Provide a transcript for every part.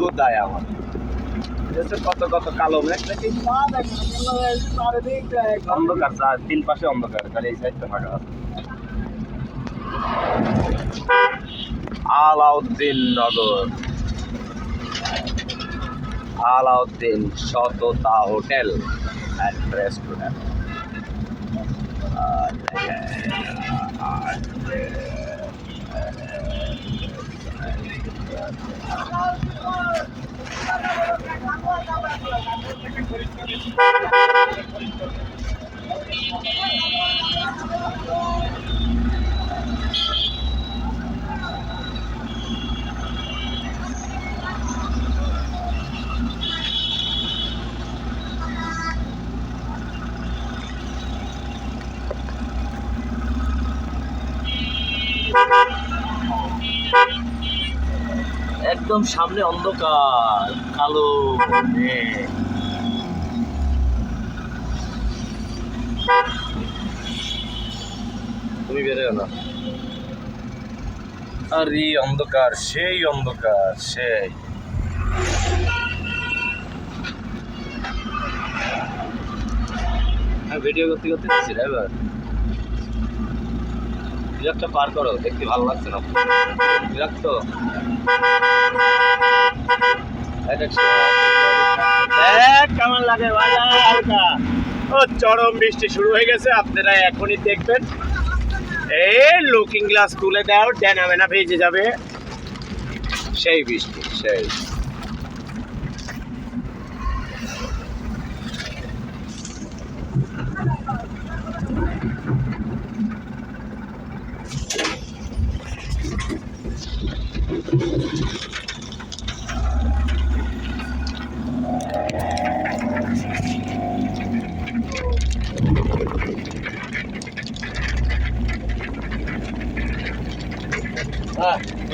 গোদায় আমার কত কত কালো মেঘ নাকি অন্ধকার, তিন পাশে অন্ধকার, খালি এই সাইডটা ফাঁকা আছে। আলাউদ্দিন নগর, আলাউদ্দিন সততা হোটেল অ্যান্ড রেস্টুরেন্ট। একদম সামনে অন্ধকার কালো মেঘ। তুমি বেরো না, আরে অন্ধকার, সেই অন্ধকার, সেই ভিডিও করতে করতে দিচ্ছি ড্রাইভার। বিরাটটা পার করো, দেখতে ভালো লাগছে না বিরাট তো। কেমন লাগে হালকা ও চরম বৃষ্টি শুরু হয়ে গেছে, আপনারা এখনই দেখবেন। এই লুকিং গ্লাস খুলে দাও, ডেনা মেনা ভেজে যাবে, সেই বৃষ্টি সেই।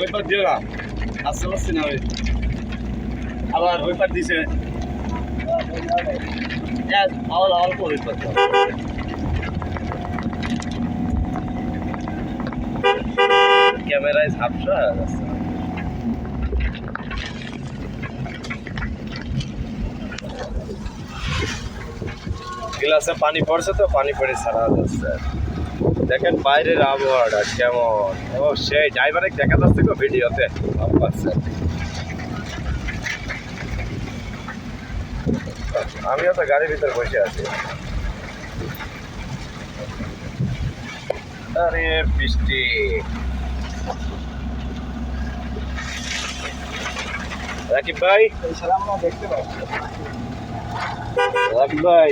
ওই পার দিও না, আসতে পারছি না। ওই আবার ওই পার দিছে, অল্প ওই পার ক্যামেরায় ঝাপসা আছে। গ্লাসে পানি পড়ছে তো, পানি পড়ে ছাড়া যাচ্ছে। দেখেন বাইরের আবহাওয়াটা কেমন, ও সেই ড্রাইভারে দেখা যাচ্ছে তো ভিডিওতে। আমিও তো গাড়ির ভিতর বসে আছি। আরে বৃষ্টি, রাকিব ভাই দেখতে পাচ্ছি, রাকিব ভাই